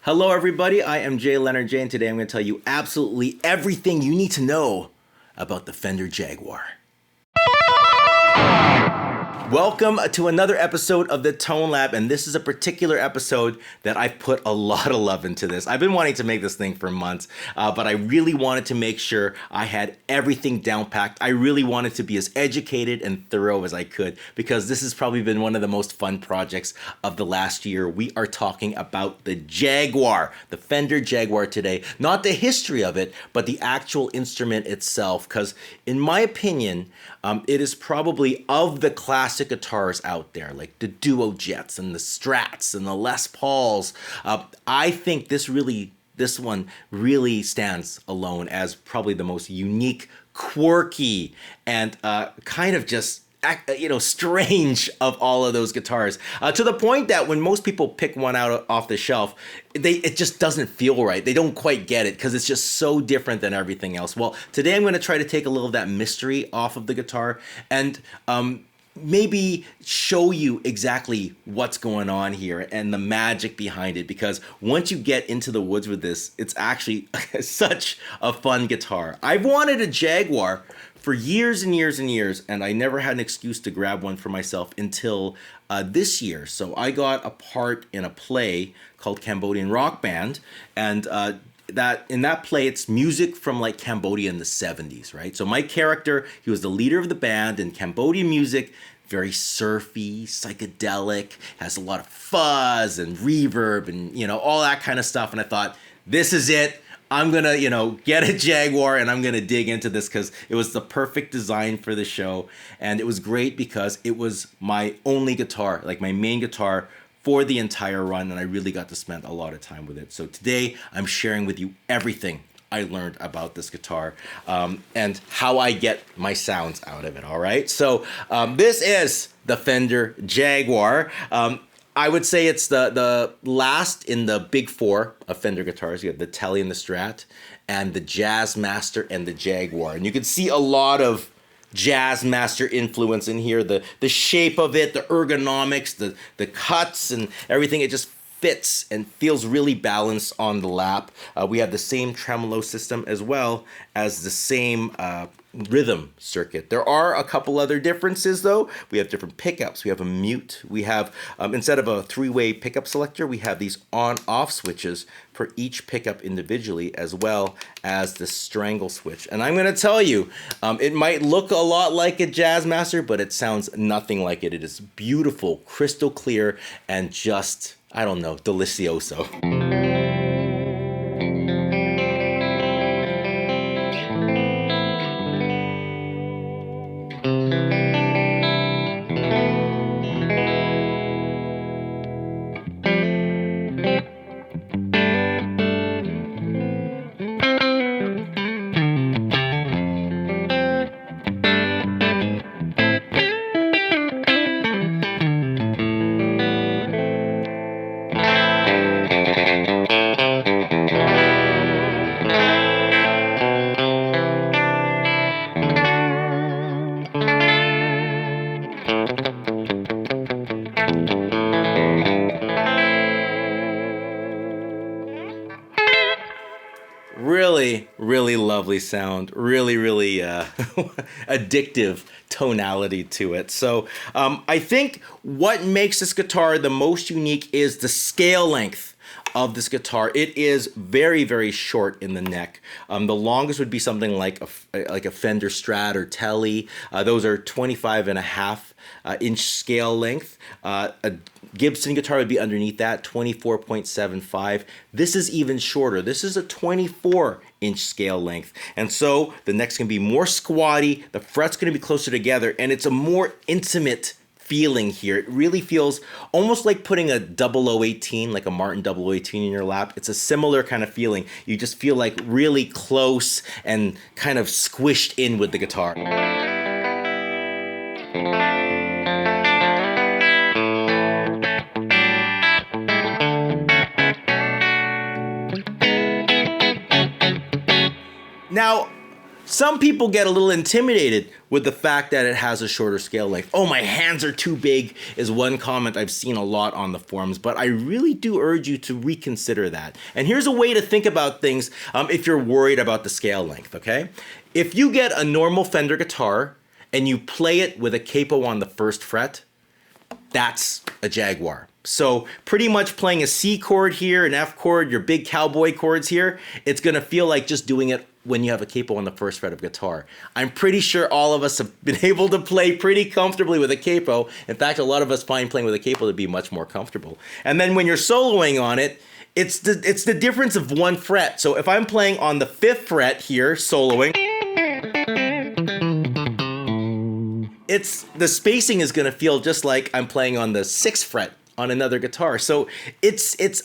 Hello, everybody. I am JayLeonardJ, and today I'm going to tell you absolutely everything you need to know about the Fender Jaguar. Welcome to another episode of the Tone Lab, and this is a particular episode that I've put a lot of love into this. I've been wanting to make this thing for months, but I really wanted to make sure I had everything down packed. I really wanted to be as educated and thorough as I could because this has probably been one of the most fun projects of the last year. We are talking about the Jaguar, the Fender Jaguar today. Not the history of it, but the actual instrument itself, because in my opinion, it is probably of the classic guitars out there, like the Duo Jets and the Strats and the Les Pauls. I think this one really stands alone as probably the most unique, quirky, and kind of just strange of all of those guitars, to the point that when most people pick one out off the shelf, it just doesn't feel right. They don't quite get it because it's just so different than everything else. Well, today I'm going to try to take a little of that mystery off of the guitar and maybe show you exactly what's going on here and the magic behind it, because once you get into the woods with this, it's actually such a fun guitar. I've wanted a Jaguar for years and years and years, and I never had an excuse to grab one for myself until this year. So I got a part in a play called Cambodian Rock Band, and in that play, it's music from like Cambodia in the 70s, right? So my character, he was the leader of the band, and Cambodian music, very surfy, psychedelic, has a lot of fuzz and reverb and, all that kind of stuff. And I thought, this is it. I'm going to, get a Jaguar and I'm going to dig into this because it was the perfect design for the show. And it was great because it was my only guitar, like my main guitar for the entire run. And I really got to spend a lot of time with it. So today I'm sharing with you everything I learned about this guitar and how I get my sounds out of it. All right. So this is the Fender Jaguar. I would say it's the last in the big four of Fender guitars. You have the Tele and the Strat, and the Jazzmaster and the Jaguar. And you can see a lot of Jazzmaster influence in here. The shape of it, the ergonomics, the cuts and everything. It just fits and feels really balanced on the lap. We have the same tremolo system as well as the same rhythm circuit. There are a couple other differences though. We have different pickups. We have a mute. We have, instead of a three-way pickup selector, we have these on-off switches for each pickup individually, as well as the Strangle switch. And I'm going to tell you, it might look a lot like a Jazzmaster, but it sounds nothing like it. It is beautiful, crystal clear, and just, I don't know, delicioso. Really lovely sound, really addictive tonality to it. So I think what makes this guitar the most unique is the scale length of this guitar. It is very short in the neck. The longest would be something like a Fender Strat or Tele. Those are 25.5 inch scale length. A Gibson guitar would be underneath that, 24.75. This is even shorter. This is a 24-inch scale length. And so the neck's going to be more squatty, the fret's going to be closer together, and it's a more intimate feeling here. It really feels almost like putting a 0018, like a Martin 0018 in your lap. It's a similar kind of feeling. You just feel like really close and kind of squished in with the guitar. Now, Some people get a little intimidated with the fact that it has a shorter scale length. Oh, my hands are too big is one comment I've seen a lot on the forums, but I really do urge you to reconsider that. And here's a way to think about things if you're worried about the scale length, okay? If you get a normal Fender guitar and you play it with a capo on the first fret, that's a Jaguar. So pretty much playing a C chord here, an F chord, your big cowboy chords here, it's gonna feel like just doing it when you have a capo on the first fret of guitar. I'm pretty sure all of us have been able to play pretty comfortably with a capo. In fact, a lot of us find playing with a capo to be much more comfortable. And then when you're soloing on it, it's the difference of one fret. So if I'm playing on the 5th fret here, soloing, the spacing is gonna feel just like I'm playing on the 6th fret on another guitar. So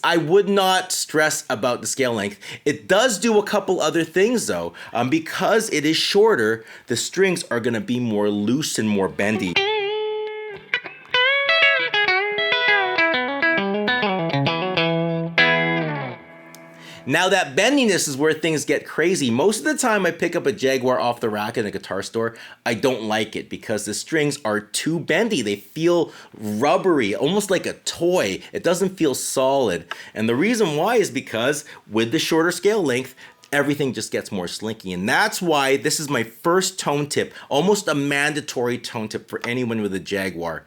I would not stress about the scale length. It does do a couple other things though. Because it is shorter, the strings are gonna be more loose and more bendy. Now that bendiness is where things get crazy. Most of the time I pick up a Jaguar off the rack in a guitar store, I don't like it because the strings are too bendy. They feel rubbery, almost like a toy. It doesn't feel solid. And the reason why is because with the shorter scale length, everything just gets more slinky. And that's why this is my first tone tip, almost a mandatory tone tip for anyone with a Jaguar.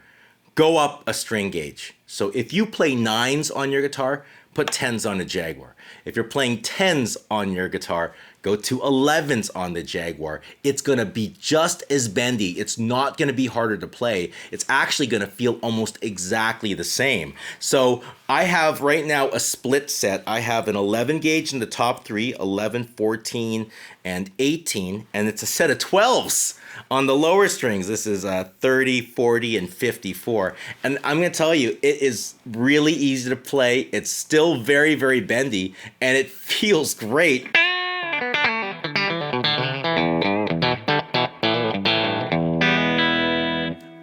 Go up a string gauge. So if you play 9s on your guitar, put 10s on a Jaguar. If you're playing 10s on your guitar, go to 11s on the Jaguar. It's gonna be just as bendy. It's not gonna be harder to play. It's actually gonna feel almost exactly the same. So I have right now a split set. I have an 11 gauge in the top 3, 11, 14, and 18, and it's a set of 12s on the lower strings. This is 30, 40, and 54. And I'm gonna tell you, it is really easy to play. It's still very, very bendy, and it feels great.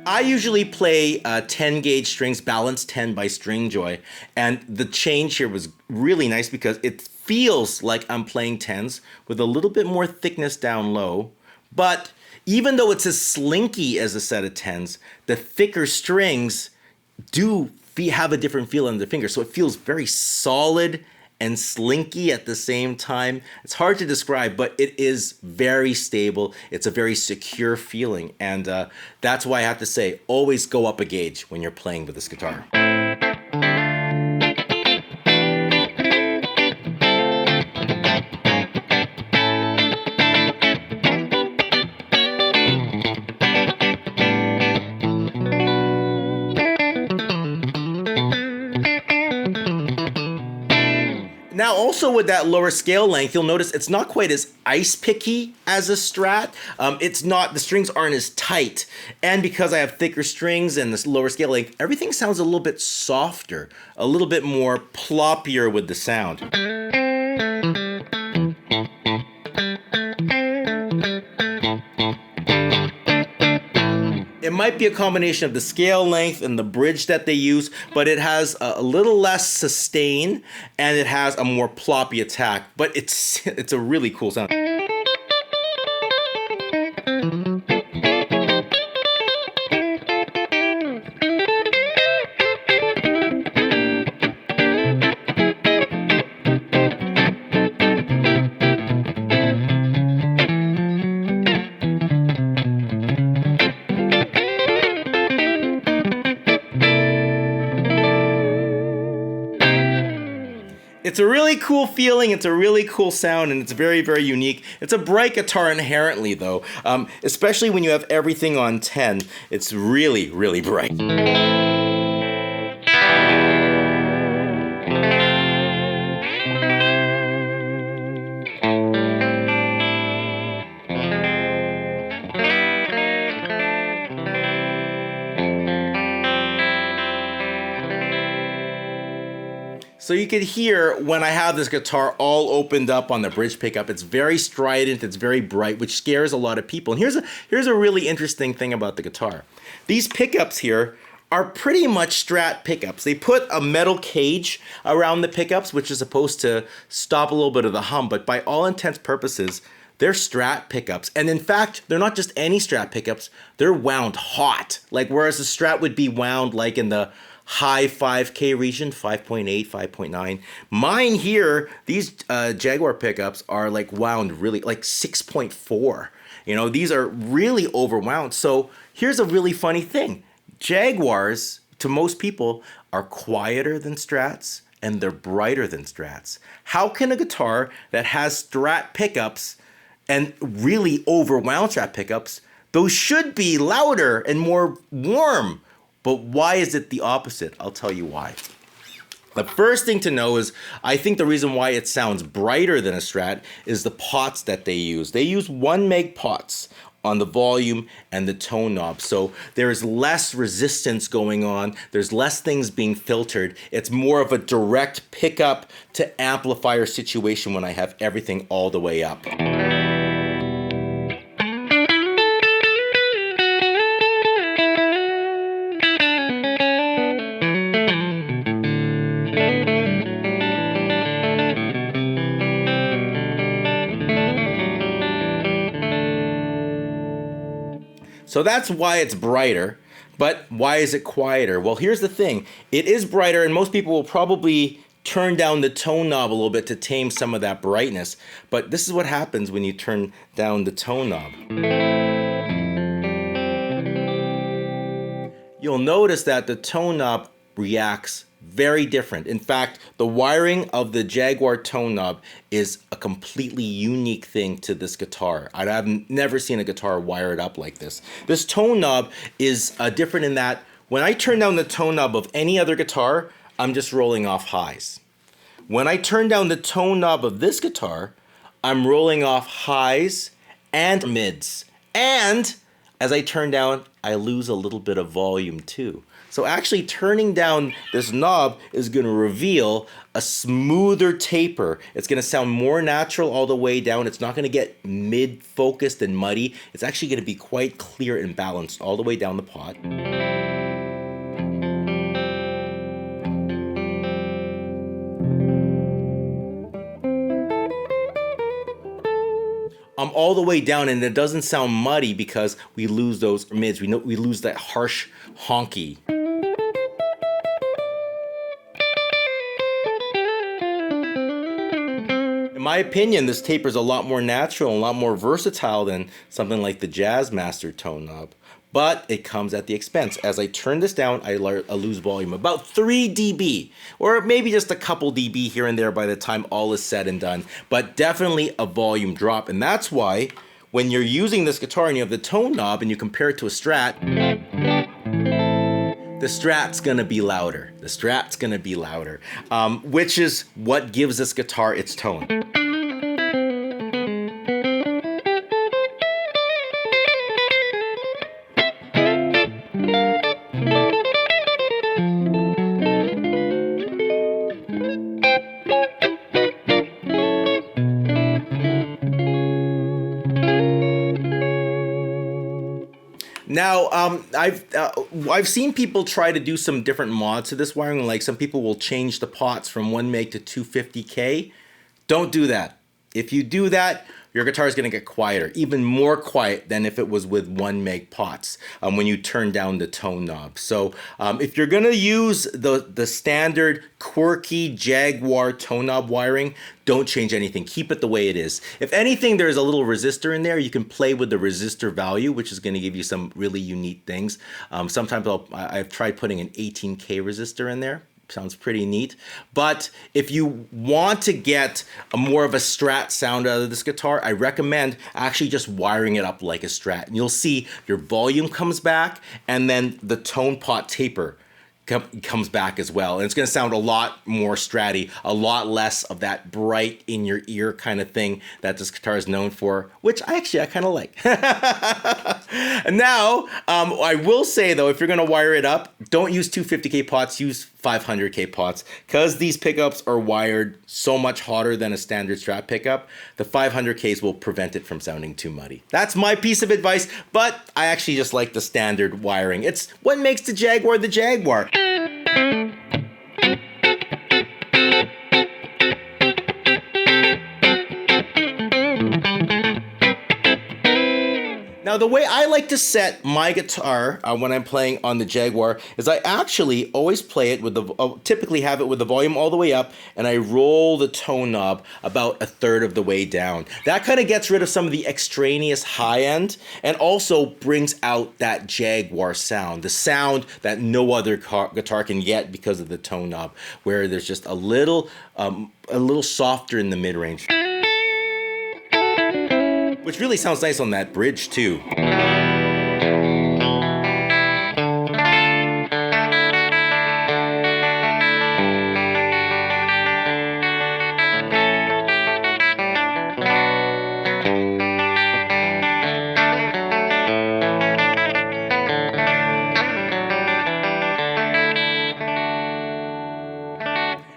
I usually play 10 gauge strings, balanced 10 by Stringjoy, and the change here was really nice because it feels like I'm playing 10s with a little bit more thickness down low, but even though it's as slinky as a set of 10s, the thicker strings do have a different feel on the finger, so it feels very solid and slinky at the same time. It's hard to describe, but it is very stable. It's a very secure feeling, and that's why I have to say, always go up a gauge when you're playing with this guitar. Now also with that lower scale length, you'll notice it's not quite as ice picky as a Strat. The strings aren't as tight. And because I have thicker strings and this lower scale length, everything sounds a little bit softer, a little bit more ploppier with the sound. It might be a combination of the scale length and the bridge that they use, but it has a little less sustain and it has a more ploppy attack, but it's a really cool sound. It's a really cool feeling, it's a really cool sound, and it's very, very unique. It's a bright guitar inherently, though, especially when you have everything on 10. It's really, really bright. So you can hear when I have this guitar all opened up on the bridge pickup, it's very strident, it's very bright, which scares a lot of people. And here's a really interesting thing about the guitar. These pickups here are pretty much Strat pickups. They put a metal cage around the pickups, which is supposed to stop a little bit of the hum, but by all intents and purposes, they're Strat pickups. And in fact, they're not just any Strat pickups, they're wound hot. Like whereas the Strat would be wound like in the high 5K region, 5.8, 5.9. Mine here, these Jaguar pickups are like wound really like 6.4. You know, these are really overwound. So here's a really funny thing. Jaguars, to most people, are quieter than Strats and they're brighter than Strats. How can a guitar that has Strat pickups and really overwound Strat pickups, those should be louder and more warm? But why is it the opposite? I'll tell you why. The first thing to know is, I think the reason why it sounds brighter than a Strat is the pots that they use. They use 1 meg pots on the volume and the tone knob. So there's less resistance going on. There's less things being filtered. It's more of a direct pickup to amplifier situation when I have everything all the way up. So that's why it's brighter, but why is it quieter? Well, here's the thing. It is brighter, and most people will probably turn down the tone knob a little bit to tame some of that brightness. But this is what happens when you turn down the tone knob. You'll notice that the tone knob reacts very different. In fact, the wiring of the Jaguar tone knob is a completely unique thing to this guitar. I've never seen a guitar wired up like this. This tone knob is different in that when I turn down the tone knob of any other guitar, I'm just rolling off highs. When I turn down the tone knob of this guitar, I'm rolling off highs and mids. And as I turn down, I lose a little bit of volume too. So actually turning down this knob is going to reveal a smoother taper. It's going to sound more natural all the way down. It's not going to get mid-focused and muddy. It's actually going to be quite clear and balanced all the way down the pot. All the way down, and it doesn't sound muddy because we lose those mids. We lose that harsh honky. In my opinion, this taper is a lot more natural and a lot more versatile than something like the Jazzmaster tone knob. But it comes at the expense. As I turn this down, I lose volume, about 3 dB, or maybe just a couple dB here and there by the time all is said and done, but definitely a volume drop. And that's why when you're using this guitar and you have the tone knob and you compare it to a Strat, the Strat's gonna be louder. The Strat's gonna be louder, which is what gives this guitar its tone. Now, I've seen people try to do some different mods to this wiring. Like some people will change the pots from 1 meg to 250K. Don't do that. If you do that, your guitar is going to get quieter, even more quiet than if it was with 1 meg pots when you turn down the tone knob. So if you're going to use the standard quirky Jaguar tone knob wiring, don't change anything. Keep it the way it is. If anything, there's a little resistor in there. You can play with the resistor value, which is going to give you some really unique things. Sometimes I've tried putting an 18K resistor in there. Sounds pretty neat. But if you want to get a more of a Strat sound out of this guitar, I recommend actually just wiring it up like a Strat. And you'll see your volume comes back and then the tone pot taper comes back as well. And it's going to sound a lot more Stratty, a lot less of that bright in your ear kind of thing that this guitar is known for, which I kind of like. And now, I will say though, if you're going to wire it up, don't use 250K pots, use 500K pots, because these pickups are wired so much hotter than a standard Strat pickup. The 500Ks will prevent it from sounding too muddy. That's my piece of advice, but I actually just like the standard wiring. It's what makes the Jaguar the Jaguar. Now, the way I like to set my guitar when I'm playing on the Jaguar is I actually always play it with typically have it with the volume all the way up, and I roll the tone knob about 1/3 of the way down. That kind of gets rid of some of the extraneous high end and also brings out that Jaguar sound, the sound that no other guitar can get because of the tone knob, where there's just a little softer in the mid-range. Which really sounds nice on that bridge too.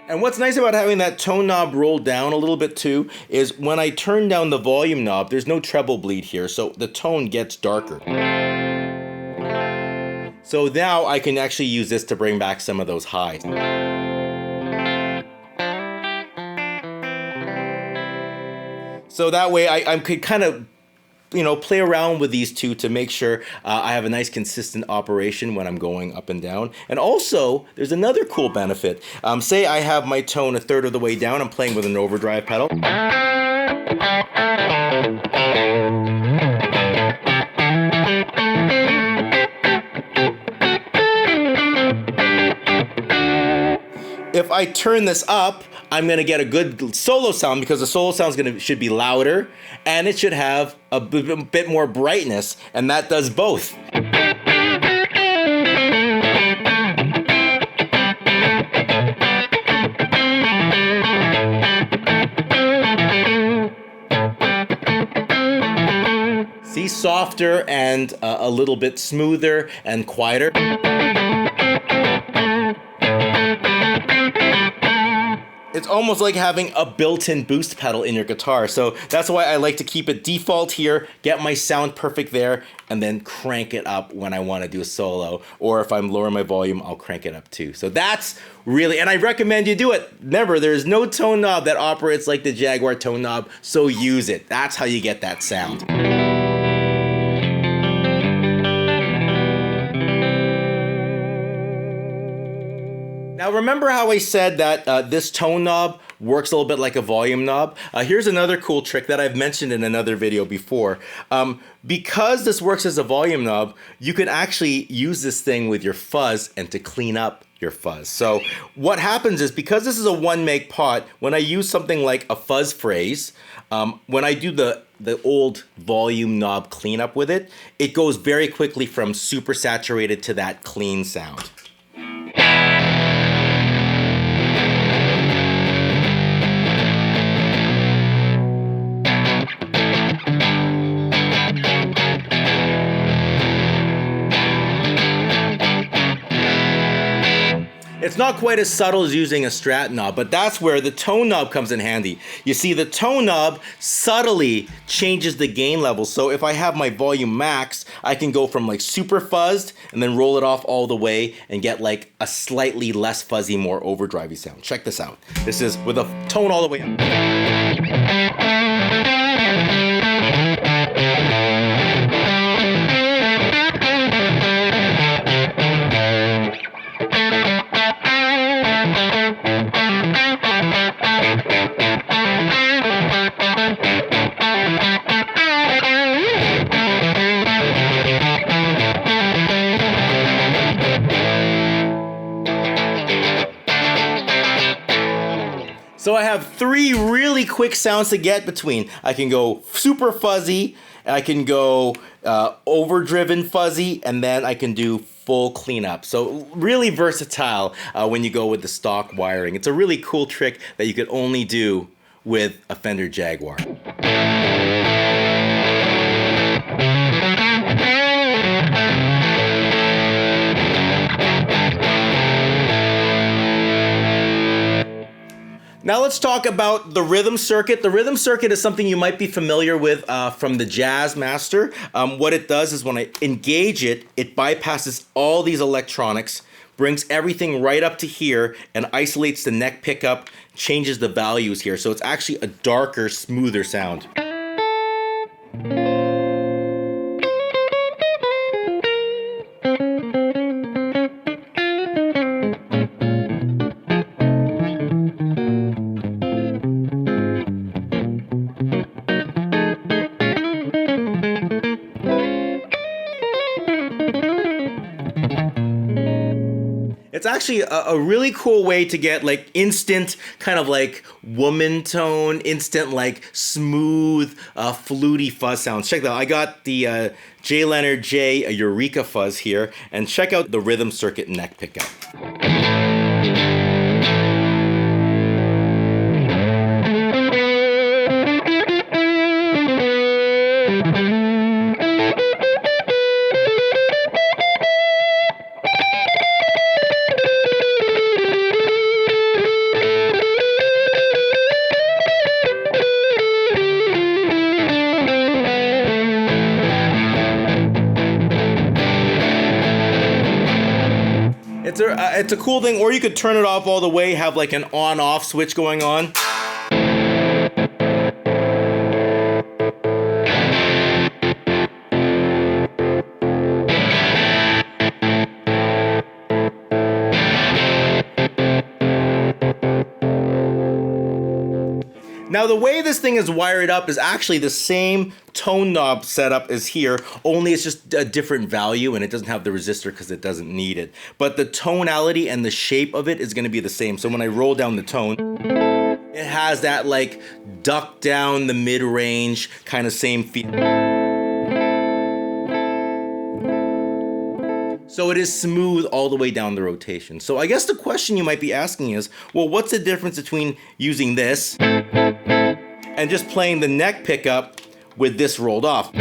And what's nice about having that tone knob roll down a little bit too is when I turn down the volume knob, there's no treble bleed here, so the tone gets darker. So now I can actually use this to bring back some of those highs. So that way I could kind of play around with these two to make sure I have a nice consistent operation when I'm going up and down. And also, there's another cool benefit. Say I have my tone 1/3 of the way down, I'm playing with an overdrive pedal. If I turn this up, I'm gonna get a good solo sound because the solo sound should be louder and it should have a bit more brightness, and that does both. See, softer and a little bit smoother and quieter. It's almost like having a built-in boost pedal in your guitar. So that's why I like to keep it default here, get my sound perfect there, and then crank it up when I want to do a solo. Or if I'm lowering my volume, I'll crank it up too. So that's really, and I recommend you do it. Remember, there's no tone knob that operates like the Jaguar tone knob, so use it. That's how you get that sound. Now remember how I said that this tone knob works a little bit like a volume knob? Here's another cool trick that I've mentioned in another video before. Because this works as a volume knob, you can actually use this thing with your fuzz and to clean up your fuzz. So what happens is, because this is a 1 meg pot, when I use something like a fuzz phrase, when I do the old volume knob cleanup with it, it goes very quickly from super saturated to that clean sound. It's not quite as subtle as using a Strat knob, but that's where the tone knob comes in handy. You see, the tone knob subtly changes the gain level. So if I have my volume max, I can go from like super fuzzed and then roll it off all the way and get like a slightly less fuzzy, more overdrivey sound. Check this out. This is with a tone all the way up. So I have 3 really quick sounds to get between. I can go super fuzzy, I can go overdriven fuzzy, and then I can do full cleanup. So really versatile when you go with the stock wiring. It's a really cool trick that you could only do with a Fender Jaguar. Now let's talk about the rhythm circuit. The rhythm circuit is something you might be familiar with from the Jazz Master. What it does is when I engage it, it bypasses all these electronics, brings everything right up to here, and isolates the neck pickup, changes the values here. So it's actually a darker, smoother sound. actually a really cool way to get like instant kind of like woman tone, instant like smooth, fluty fuzz sounds. Check that out. I got the JayLeonardJ Eureka Fuzz here, and check out the Rhythm Circuit neck pickup. It's a cool thing, or you could turn it off all the way, have like an on-off switch going on. Now the way this thing is wired up is actually the same tone knob setup as here, only it's just a different value and it doesn't have the resistor because it doesn't need it. But the tonality and the shape of it is going to be the same. So when I roll down the tone, it has that like duck down the mid-range kind of same feel. So it is smooth all the way down the rotation. So I guess the question you might be asking is, well, what's the difference between using this and just playing the neck pickup with this rolled off?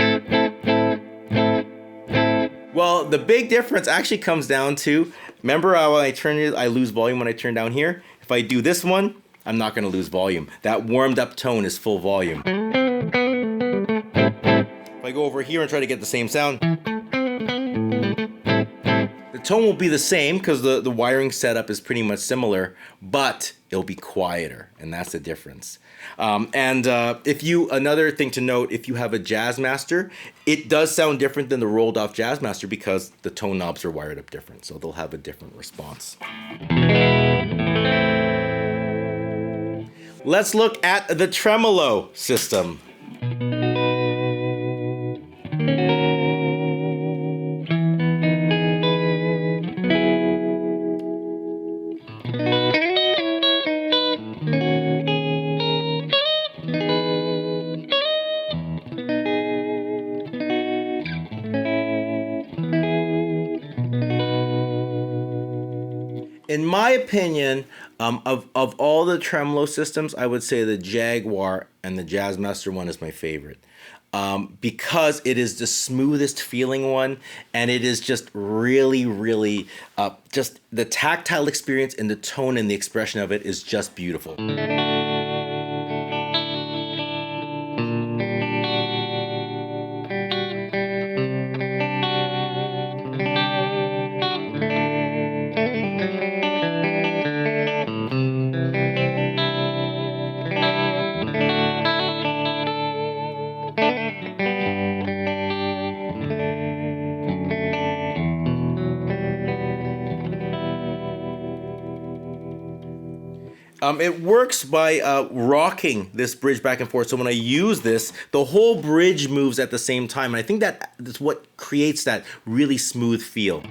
Well, the big difference actually comes down to, remember how when I turn it, I lose volume when I turn down here? If I do this one, I'm not gonna lose volume. That warmed up tone is full volume. If I go over here and try to get the same sound, the tone will be the same because the wiring setup is pretty much similar, but it'll be quieter, and that's the difference. Another thing to note, if you have a Jazzmaster, it does sound different than the rolled off Jazzmaster because the tone knobs are wired up different, so they'll have a different response. Let's look at the Tremolo system. In my opinion, of all the tremolo systems, I would say the Jaguar and the Jazzmaster one is my favorite. Because it is the smoothest feeling one, and it is just really, really, just the tactile experience and the tone and the expression of it is just beautiful. It works by rocking this bridge back and forth. So when I use this, the whole bridge moves at the same time. And I think that's what creates that really smooth feel.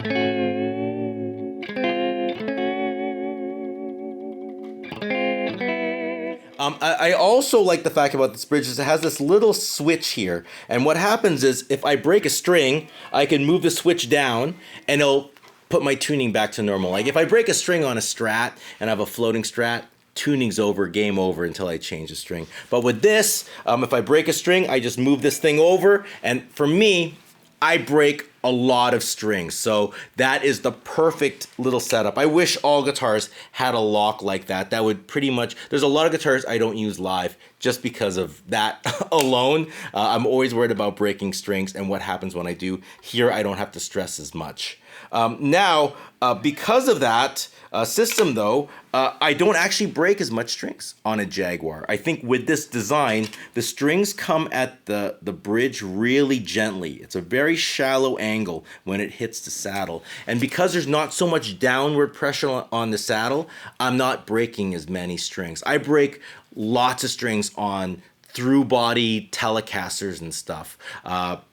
I also like the fact about this bridge is it has this little switch here. And what happens is if I break a string, I can move the switch down and it'll put my tuning back to normal. Like if I break a string on a Strat and I have a floating Strat, tuning's over, game over until I change the string. But with this, if I break a string, I just move this thing over, and for me, I break a lot of strings. So that is the perfect little setup. I wish all guitars had a lock like that. That would pretty much, there's a lot of guitars I don't use live just because of that alone. I'm always worried about breaking strings and what happens when I do. Here, I don't have to stress as much. Now, because of that system though, I don't actually break as much strings on a Jaguar. I think with this design, the strings come at the bridge really gently. It's a very shallow angle when it hits the saddle. And because there's not so much downward pressure on the saddle, I'm not breaking as many strings. I break lots of strings on through body Telecasters and stuff,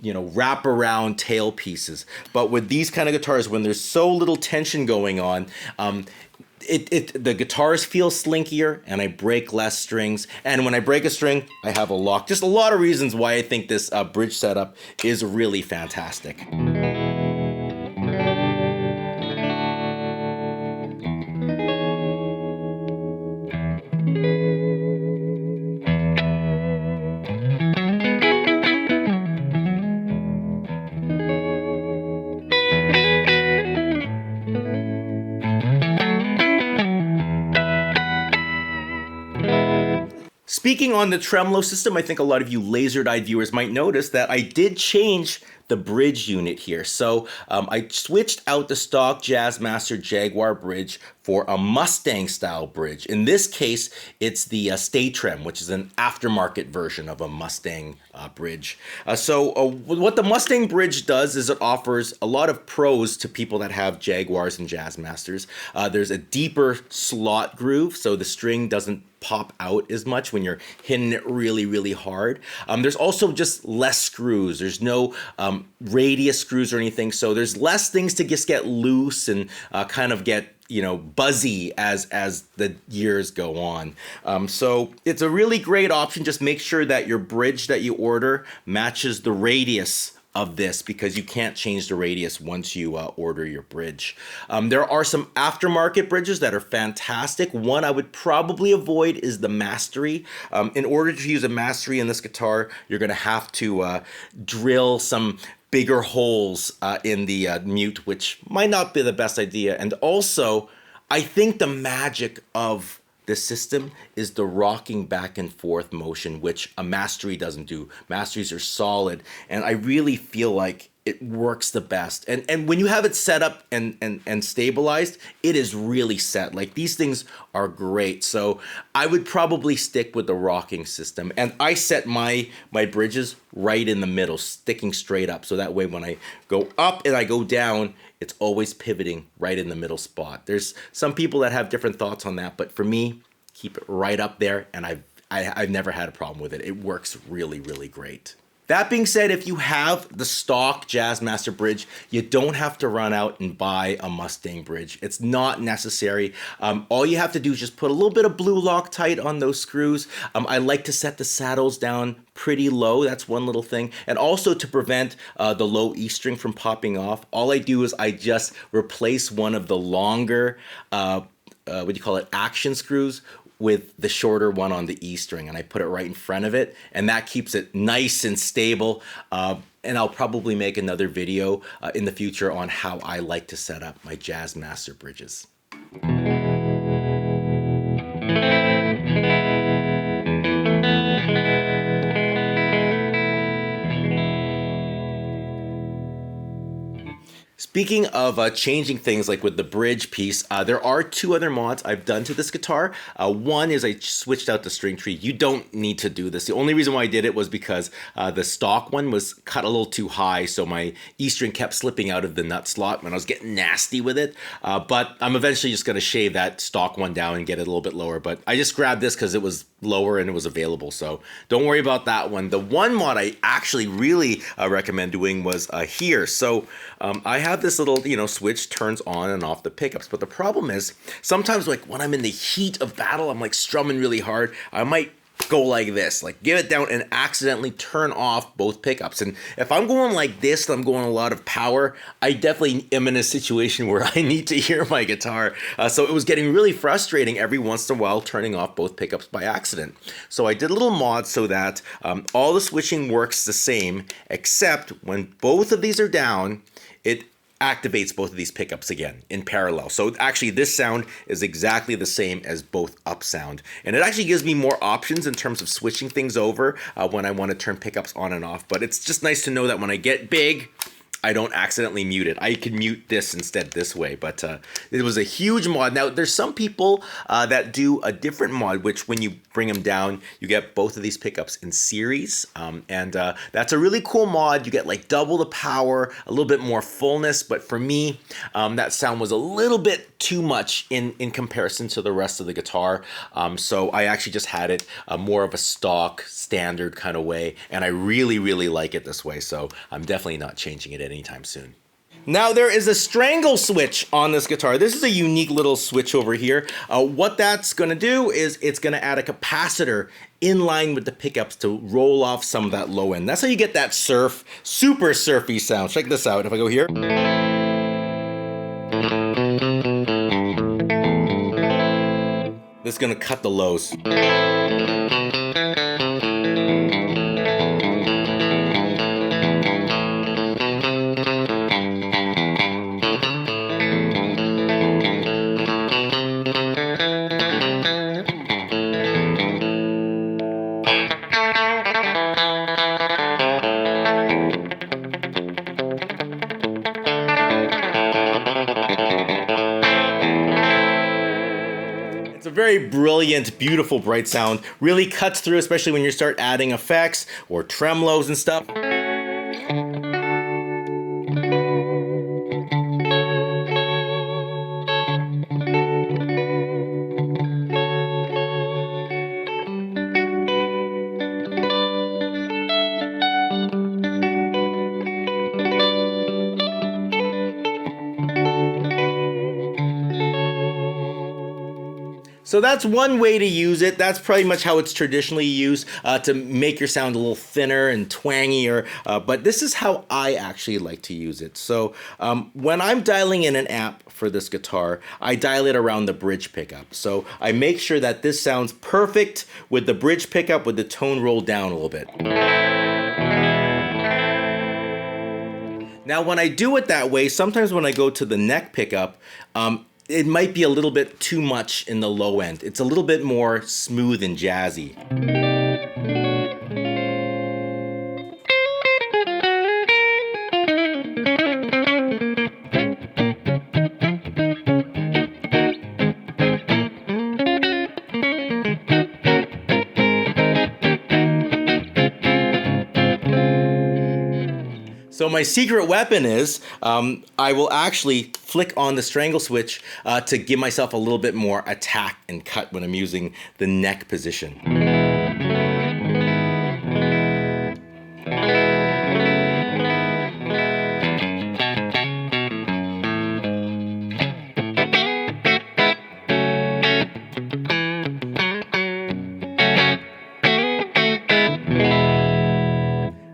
you know, wrap around tail pieces. But with these kind of guitars, when there's so little tension going on, the guitars feel slinkier and I break less strings. And when I break a string, I have a lock. Just a lot of reasons why I think this bridge setup is really fantastic. Speaking on the tremolo system, I think a lot of you lasered-eyed viewers might notice that I did change the bridge unit here. So I switched out the stock Jazzmaster Jaguar bridge for a Mustang style bridge. In this case, it's the Stay Trem, which is an aftermarket version of a Mustang bridge. What the Mustang bridge does is it offers a lot of pros to people that have Jaguars and Jazzmasters. There's a deeper slot groove, so the string doesn't pop out as much when you're hitting it really, really hard. There's also just less screws. There's no radius screws or anything, so there's less things to just get loose and kind of get, you know, buzzy as the years go on. So it's a really great option. Just make sure that your bridge that you order matches the radius of this, because you can't change the radius once you order your bridge. There are some aftermarket bridges that are fantastic. One I would probably avoid is the Mastery. In order to use a Mastery in this guitar, you're going to have to drill some bigger holes in the mute, which might not be the best idea. And also, I think the magic of the system is the rocking back and forth motion, which a Mastery doesn't do. Masteries are solid, and I really feel like it works the best. And when you have it set up and stabilized, it is really set. Like, these things are great. So I would probably stick with the rocking system. And I set my bridges right in the middle, sticking straight up. So that way when I go up and I go down, it's always pivoting right in the middle spot. There's some people that have different thoughts on that, but for me, keep it right up there, and I've never had a problem with it. It works really, really great. That being said, if you have the stock Jazzmaster bridge, you don't have to run out and buy a Mustang bridge. It's not necessary. All you have to do is just put a little bit of blue Loctite on those screws. I like to set the saddles down pretty low. That's one little thing. And also, to prevent the low E string from popping off, all I do is I just replace one of the longer, action screws with the shorter one on the E string, and I put it right in front of it, and that keeps it nice and stable. And I'll probably make another video in the future on how I like to set up my Jazzmaster bridges. Speaking of changing things, like with the bridge piece, there are two other mods I've done to this guitar. One is I switched out the string tree. You don't need to do this. The only reason why I did it was because the stock one was cut a little too high, so my E string kept slipping out of the nut slot when I was getting nasty with it. But I'm eventually just going to shave that stock one down and get it a little bit lower. But I just grabbed this because it was lower and it was available, so don't worry about that one. The one mod I actually really recommend doing was here. So I have this little, switch turns on and off the pickups, but the problem is sometimes, like, when I'm in the heat of battle, I'm like strumming really hard, I might go like this, like give it down and accidentally turn off both pickups. And if I'm going like this, I'm going a lot of power, I definitely am in a situation where I need to hear my guitar. So it was getting really frustrating every once in a while turning off both pickups by accident. So I did a little mod so that all the switching works the same, except when both of these are down, it activates both of these pickups again in parallel. So actually this sound is exactly the same as both up sound. And it actually gives me more options in terms of switching things over when I want to turn pickups on and off. But it's just nice to know that when I get big, I don't accidentally mute it. I can mute this instead this way, but it was a huge mod. Now, there's some people that do a different mod, which when you bring them down, you get both of these pickups in series. And that's a really cool mod. You get like double the power, a little bit more fullness. But for me, that sound was a little bit too much in comparison to the rest of the guitar. So I actually just had it more of a stock, standard kind of way. And I really, really like it this way. So I'm definitely not changing it anytime soon. Now there is a Strangle switch on this guitar. This is a unique little switch over here. What that's gonna do is it's gonna add a capacitor in line with the pickups to roll off some of that low end. That's how you get that super surfy sound. Check this out. If I go here. This is gonna cut the lows. Very brilliant, beautiful, bright sound. Really cuts through, especially when you start adding effects or tremolos and stuff. So that's one way to use it. That's pretty much how it's traditionally used to make your sound a little thinner and twangier. But this is how I actually like to use it. So when I'm dialing in an amp for this guitar, I dial it around the bridge pickup. So I make sure that this sounds perfect with the bridge pickup with the tone rolled down a little bit. Now when I do it that way, sometimes when I go to the neck pickup, it might be a little bit too much in the low end. It's a little bit more smooth and jazzy. So my secret weapon is I will actually flick on the Strangle switch to give myself a little bit more attack and cut when I'm using the neck position.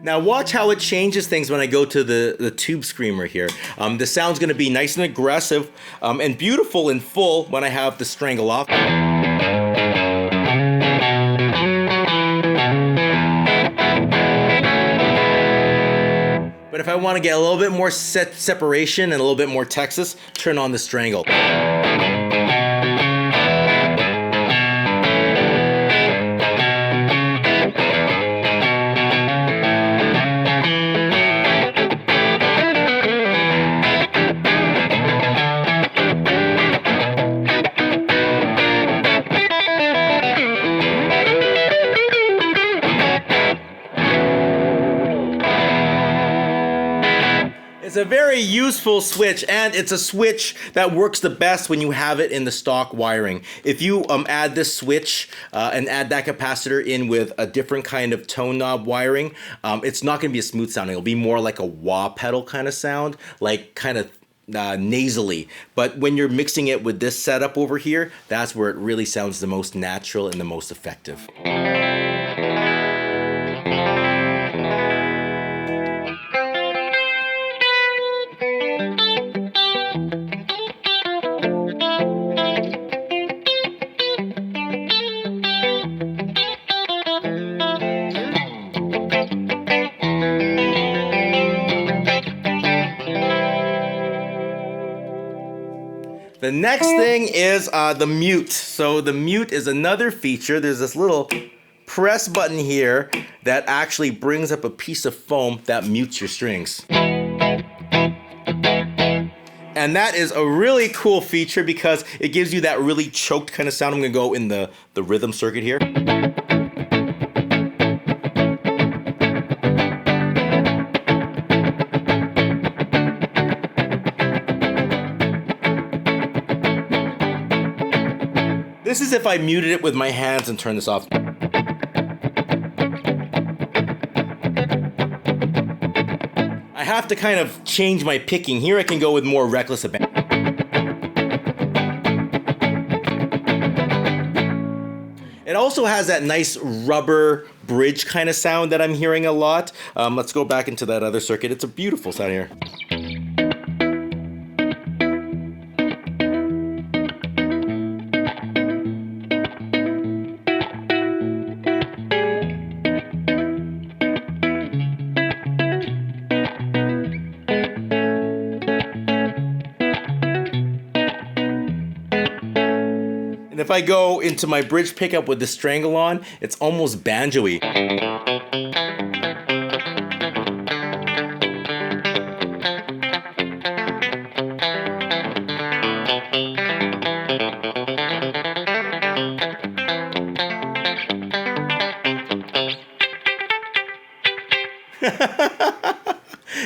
Now watch how it changes things when I go to the tube screamer here. The sound's gonna be nice and aggressive and beautiful and full when I have the Strangle off. But if I wanna get a little bit more separation and a little bit more Texas, turn on the Strangle. It's a very useful switch, and it's a switch that works the best when you have it in the stock wiring. If you add this switch and add that capacitor in with a different kind of tone knob wiring, it's not going to be a smooth sound. It'll be more like a wah pedal kind of sound, like kind of nasally. But when you're mixing it with this setup over here, that's where it really sounds the most natural and the most effective. The next thing is the mute. So the mute is another feature. There's this little press button here that actually brings up a piece of foam that mutes your strings. And that is a really cool feature because it gives you that really choked kind of sound. I'm gonna go in the rhythm circuit here. This is if I muted it with my hands and turned this off. I have to kind of change my picking. Here I can go with more reckless abandon. It also has that nice rubber bridge kind of sound that I'm hearing a lot. Let's go back into that other circuit. It's a beautiful sound here. And if I go into my bridge pickup with the Strangle on, it's almost banjo-y.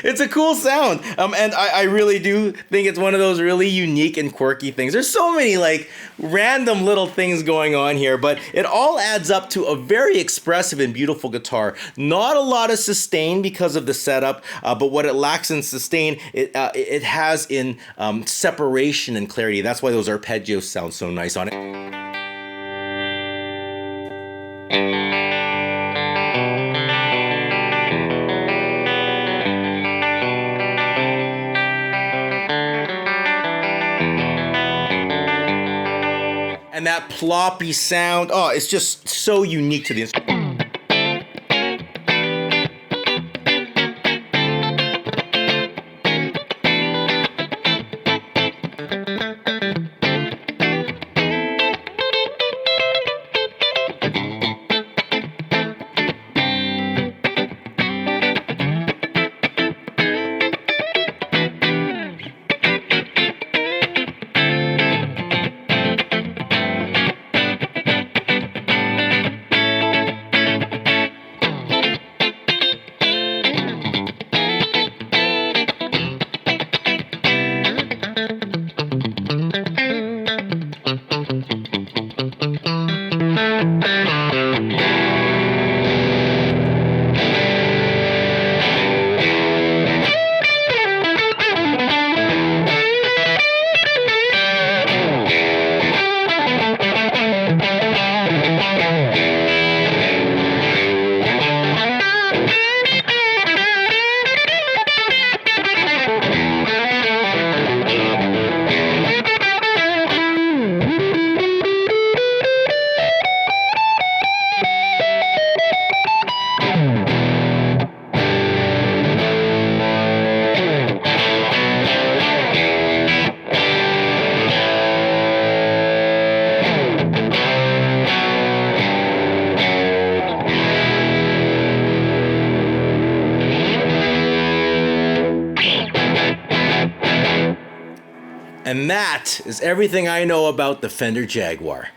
It's a cool sound, and I really do think it's one of those really unique and quirky things. There's so many like random little things going on here, but it all adds up to a very expressive and beautiful guitar. Not a lot of sustain because of the setup, but what it lacks in sustain, it has in separation and clarity. That's why those arpeggios sound so nice on it. And that ploppy sound, oh, it's just so unique to the instrument. And that is everything I know about the Fender Jaguar.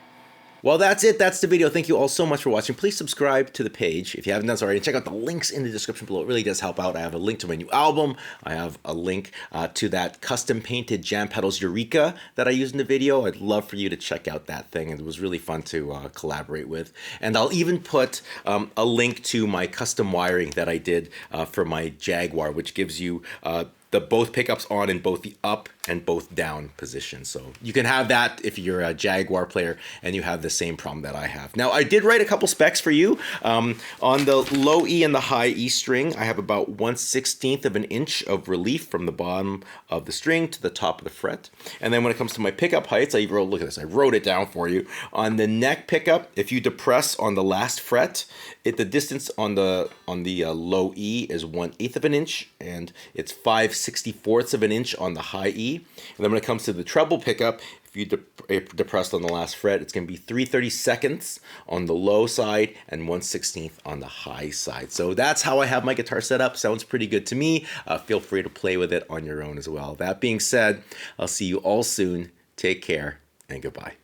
Well, that's it. That's the video. Thank you all so much for watching. Please subscribe to the page if you haven't done so already. Check out the links in the description below. It really does help out. I have a link to my new album. I have a link to that custom painted Jam Pedals Eureka that I used in the video. I'd love for you to check out that thing. It was really fun to collaborate with. And I'll even put a link to my custom wiring that I did for my Jaguar, which gives you the both pickups on in both the up and both down positions. So you can have that if you're a Jaguar player and you have the same problem that I have. Now, I did write a couple specs for you. On the low E and the high E string, I have about 1/16 of an inch of relief from the bottom of the string to the top of the fret. And then when it comes to my pickup heights, I wrote, look at this, I wrote it down for you. On the neck pickup, if you depress on the last fret, the distance on the low E is 1/8 of an inch, and it's 5/64 of an inch on the high E. E. And then when it comes to the treble pickup, if you depressed on the last fret, it's going to be 3/32 on the low side and 1/16 on the high side. So that's how I have my guitar set up. Sounds pretty good to me. Feel free to play with it on your own as well. That being said, I'll see you all soon. Take care and goodbye.